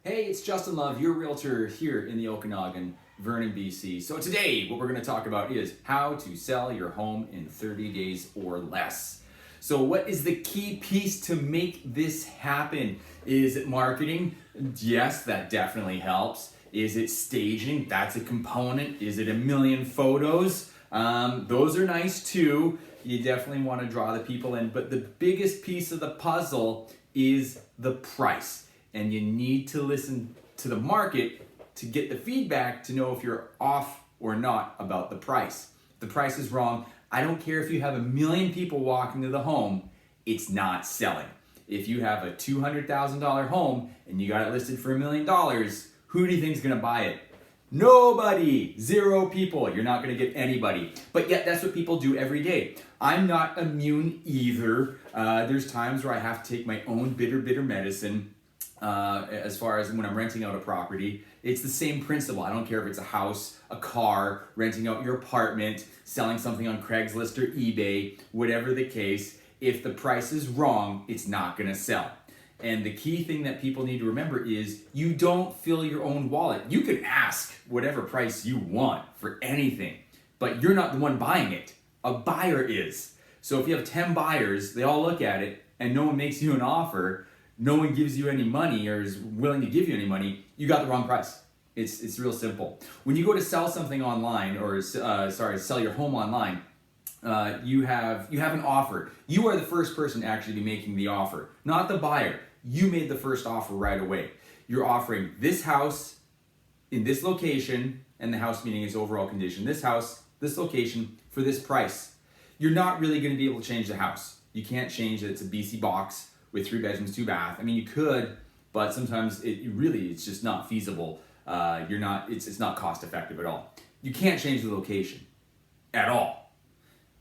Hey, it's Justin Love, your realtor here in the Okanagan, Vernon, BC. So today, what we're going to talk about is how to sell your home in 30 days or less. So what is the key piece to make this happen? Is it marketing? Yes, that definitely helps. Is it staging? That's a component. Is it a million photos? Those are nice too. You definitely want to draw the people in, but the biggest piece of the puzzle is the price. And you need to listen to the market to get the feedback to know if you're off or not about the price. If the price is wrong, I don't care if you have 1 million people walking to the home, it's not selling. If you have a $200,000 home and you got it listed for $1 million, who do you think is going to buy it? Nobody. 0 people. You're not going to get anybody. But yet that's what people do every day. I'm not immune either. There's times where I have to take my own bitter medicine. As far as when I'm renting out a property, it's the same principle. I don't care if it's a house, a car, renting out your apartment, selling something on Craigslist or eBay, whatever the case. If the price is wrong, it's not going to sell. And the key thing that people need to remember is you don't fill your own wallet. You can ask whatever price you want for anything, but you're not the one buying it. A buyer is. So if you have 10 buyers, they all look at it and no one makes you an offer, no one gives you any money or is willing to give you any money, you got the wrong price. It's real simple. When you go to sell something online or sell your home online, you have an offer. You are the first person to actually be making the offer, not the buyer. You made the first offer right away. You're offering this house in this location, and the house meaning its overall condition. This house, this location, for this price. You're not really going to be able to change the house. You can't change that it's a BC box with 3 bedrooms, 2 bath. I mean, you could, but sometimes it's just not feasible. It's not cost effective at all. You can't change the location at all.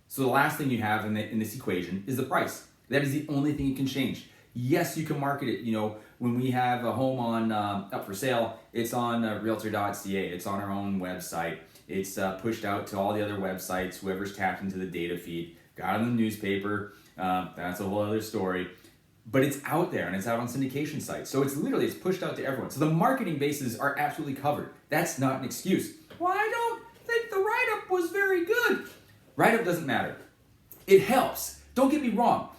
So the last thing you have in this equation is the price. That is the only thing you can change. Yes, you can market it. You know, when we have a home on up for sale, it's on realtor.ca. It's on our own website. It's pushed out to all the other websites, whoever's tapped into the data feed, got it in the newspaper. That's a whole other story. But it's out there and it's out on syndication sites. So it's pushed out to everyone. So the marketing bases are absolutely covered. That's not an excuse. Well, I don't think the write-up was very good. Write-up doesn't matter. It helps. Don't get me wrong.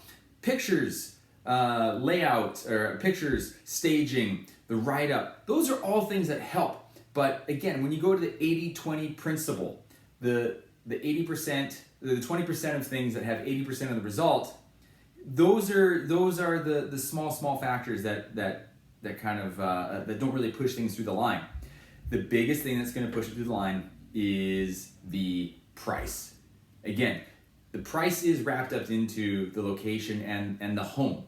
Pictures, layout, or pictures, staging, the write-up, those are all things that help. But again, when you go to the 80-20 principle, the 80%, the 20% of things that have 80% of the result, those are the small factors that kind of that don't really push things through the line. The biggest thing that's going to push it through the line is the price. Again, the price is wrapped up into the location and the home.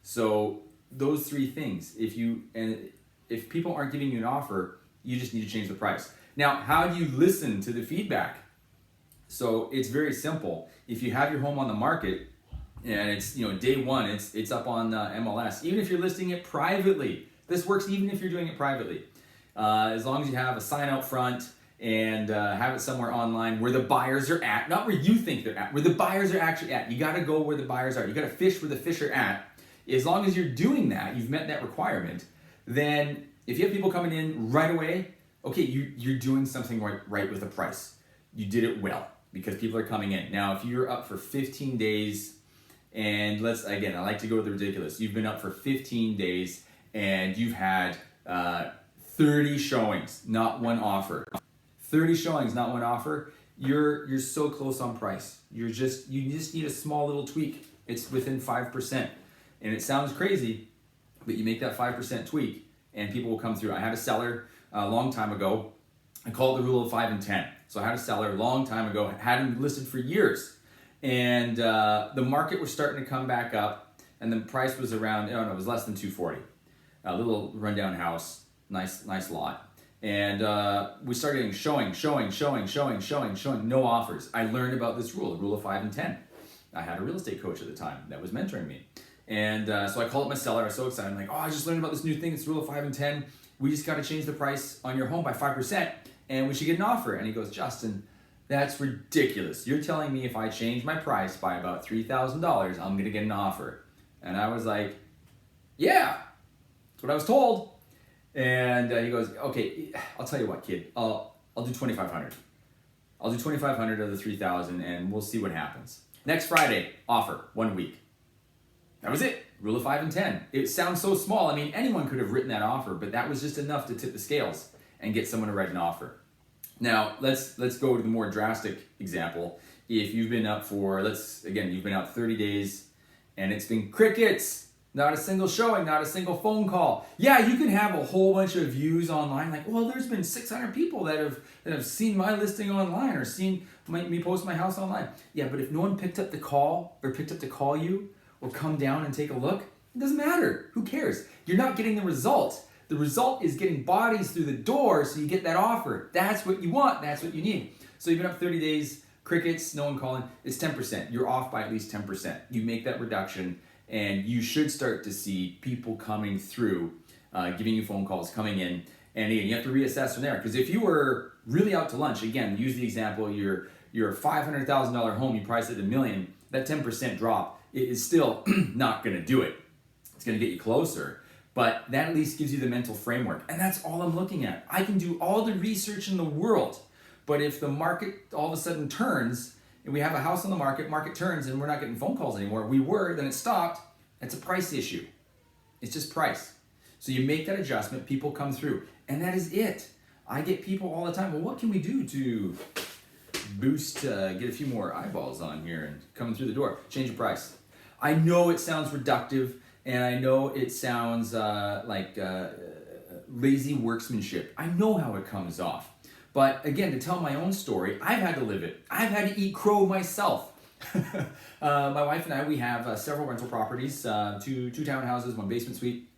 So those 3 things. If people aren't giving you an offer, you just need to change the price. Now, how do you listen to the feedback? So it's very simple. If you have your home on the market, and it's day 1, it's up on MLS. Even if you're listing it privately, this works even if you're doing it privately. As long as you have a sign out front and have it somewhere online where the buyers are at, not where you think they're at, where the buyers are actually at. You got to go where the buyers are. You got to fish where the fish are at. As long as you're doing that, you've met that requirement. Then if you have people coming in right away, okay, you're doing something right with the price. You did it well because people are coming in. Now, if you're up for 15 days. And I like to go with the ridiculous. You've been up for 15 days and you've had 30 showings, not one offer. 30 showings, not one offer. You're so close on price. You just need a small little tweak. It's within 5%. And it sounds crazy, but you make that 5% tweak and people will come through. I had a seller a long time ago. I call it the rule of 5 and 10. So I had a seller a long time ago, had him listed for years. And the market was starting to come back up, and the price was around, it was less than $240. A little rundown house, nice lot. And we started getting showing, no offers. I learned about this rule, the rule of 5 and 10. I had a real estate coach at the time that was mentoring me. And so I called up my seller, I was so excited. I'm like, I just learned about this new thing, it's rule of 5 and 10. We just got to change the price on your home by 5%, and we should get an offer. And he goes, Justin, that's ridiculous. You're telling me if I change my price by about $3,000, I'm going to get an offer. And I was like, yeah, that's what I was told. And he goes, okay, I'll tell you what, kid, I'll do 2,500. I'll do 2,500 of the 3,000 and we'll see what happens. Next Friday, offer, 1 week. That was it. Rule of 5 and 10. It sounds so small. I mean, anyone could have written that offer, but that was just enough to tip the scales and get someone to write an offer. Now, let's go to the more drastic example. If you've been up for, you've been out 30 days and it's been crickets, not a single showing, not a single phone call. Yeah, you can have a whole bunch of views online, like, well, there's been 600 people that have seen my listing online or seen me post my house online. Yeah, but if no one picked up the call or picked up to call you or come down and take a look, it doesn't matter. Who cares? You're not getting the result. The result is getting bodies through the door so you get that offer. That's what you want. That's what you need. So you've been up 30 days, crickets, no one calling. It's 10%. You're off by at least 10%. You make that reduction and you should start to see people coming through, giving you phone calls, coming in. And again, you have to reassess from there. Because if you were really out to lunch, again, use the example, you're a $500,000 home, you price it at $1 million, that 10% drop is still not going to do it. It's going to get you closer. But that at least gives you the mental framework. And that's all I'm looking at. I can do all the research in the world. But if the market all of a sudden turns, and we have a house on the market turns, and we're not getting phone calls anymore, then it stopped, it's a price issue. It's just price. So you make that adjustment, people come through. And that is it. I get people all the time, well, what can we do to boost, get a few more eyeballs on here and coming through the door? Change the price. I know it sounds reductive, and I know it sounds like lazy workmanship. I know how it comes off. But again, to tell my own story, I've had to live it. I've had to eat crow myself. My wife and I, we have several rental properties, two townhouses, 1 basement suite.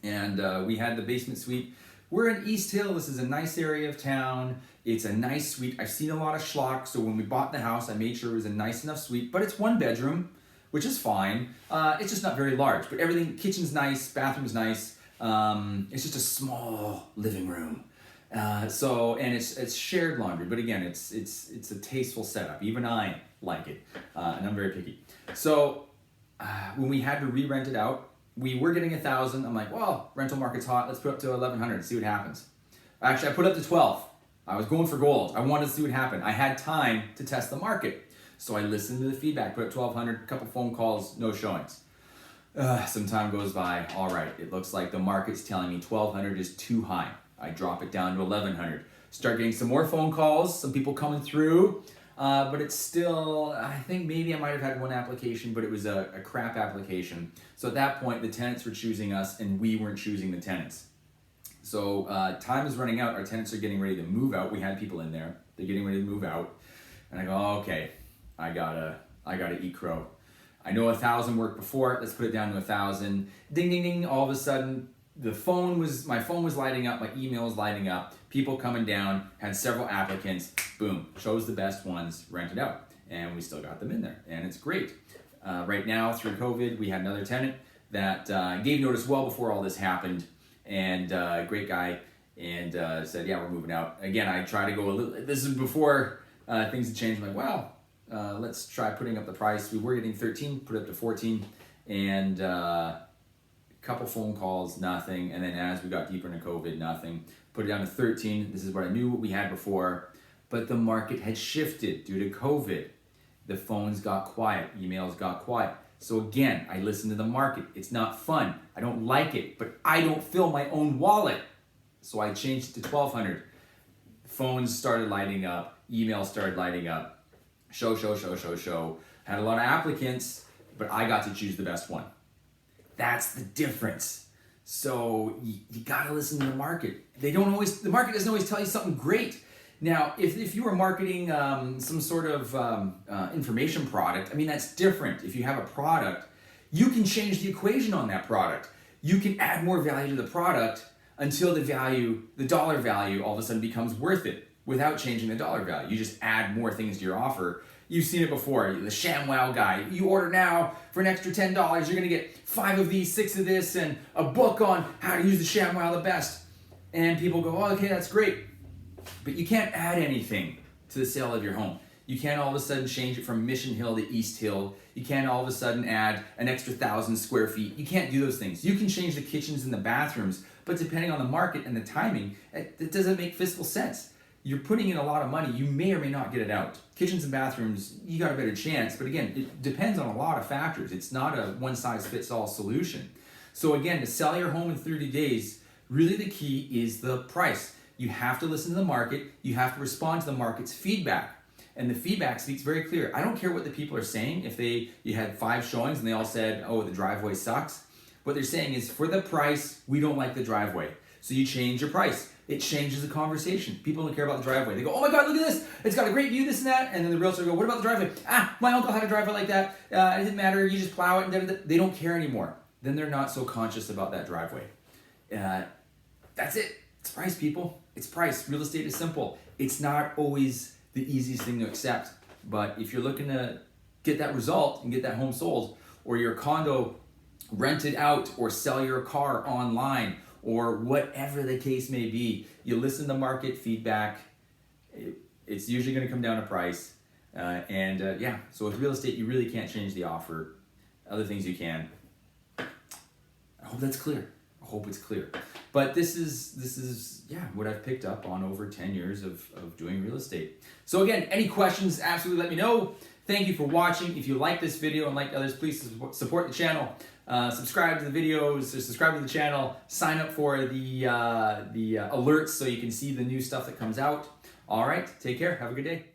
And we had the basement suite. We're in East Hill. This is a nice area of town. It's a nice suite. I've seen a lot of schlock. So when we bought the house, I made sure it was a nice enough suite. But it's 1 bedroom, which is fine. It's just not very large. But everything, kitchen's nice, bathroom's nice. It's just a small living room. And it's shared laundry, but again, it's a tasteful setup. Even I like it, and I'm very picky. So when we had to re-rent it out, we were getting 1,000. I'm like, well, rental market's hot. Let's put up to 1,100 and see what happens. Actually, I put up to 12. I was going for gold. I wanted to see what happened. I had time to test the market, so I listened to the feedback. Put up 1,200. A couple phone calls, no showings. Some time goes by. All right, it looks like the market's telling me 1,200 is too high. I drop it down to 1,100. Start getting some more phone calls, some people coming through, but it's still, I think maybe I might have had 1 application, but it was a crap application. So at that point, the tenants were choosing us and we weren't choosing the tenants. So time is running out. Our tenants are getting ready to move out. We had people in there. They're getting ready to move out. And I go, oh, okay, I gotta eat crow. I know 1,000 worked before. Let's put it down to 1,000. Ding, ding, ding. All of a sudden, my phone was lighting up, my email was lighting up, people coming down, had several applicants, boom, chose the best ones, rented out, and we still got them in there, and it's great. Right now, through COVID, we had another tenant that gave notice well before all this happened, and great guy, and said, yeah, we're moving out. Again, I try to go a little, this is before things had changed. I'm like, wow, let's try putting up the price. We were getting 13, put it up to 14, and couple phone calls, nothing. And then as we got deeper into COVID, nothing. Put it down to 13. This is what I knew what we had before. But the market had shifted due to COVID. The phones got quiet. Emails got quiet. So again, I listen to the market. It's not fun. I don't like it, but I don't fill my own wallet. So I changed it to 1,200. Phones started lighting up. Emails started lighting up. Show. Had a lot of applicants, but I got to choose the best one. That's the difference. So you gotta listen to the market. The market doesn't always tell you something great. Now, if you are marketing some sort of information product, I mean, that's different. If you have a product, you can change the equation on that product. You can add more value to the product until the dollar value all of a sudden becomes worth it without changing the dollar value. You just add more things to your offer. You've seen it before, the ShamWow guy. You order now for an extra $10, you're gonna get 5 of these, 6 of this, and a book on how to use the ShamWow the best. And people go, oh, okay, that's great. But you can't add anything to the sale of your home. You can't all of a sudden change it from Mission Hill to East Hill. You can't all of a sudden add an extra 1,000 square feet. You can't do those things. You can change the kitchens and the bathrooms, but depending on the market and the timing, it doesn't make fiscal sense. You're putting in a lot of money, you may or may not get it out. Kitchens and bathrooms, you got a better chance, but again, it depends on a lot of factors. It's not a one-size-fits-all solution. So again, to sell your home in 30 days, really the key is the price. You have to listen to the market, you have to respond to the market's feedback. And the feedback speaks very clear. I don't care what the people are saying. If you had 5 showings and they all said, oh, the driveway sucks. What they're saying is, for the price, we don't like the driveway. So you change your price. It changes the conversation. People don't care about the driveway. They go, oh my God, look at this. It's got a great view, this and that. And then the realtor go, what about the driveway? My uncle had a driveway like that. It didn't matter. You just plow it. And da-da-da. They don't care anymore. Then they're not so conscious about that driveway. That's it. It's price, people. It's price. Real estate is simple. It's not always the easiest thing to accept. But if you're looking to get that result and get that home sold, or your condo rented out, or sell your car online, or whatever the case may be, you listen to market feedback. It's usually going to come down to price. So with real estate, you really can't change the offer. Other things you can. I hope that's clear. I hope it's clear. But this is what I've picked up on over 10 years of doing real estate. So again, any questions, absolutely let me know. Thank you for watching. If you like this video and like others, please support the channel. Subscribe to the videos, or subscribe to the channel. Sign up for the alerts so you can see the new stuff that comes out. All right, take care. Have a good day.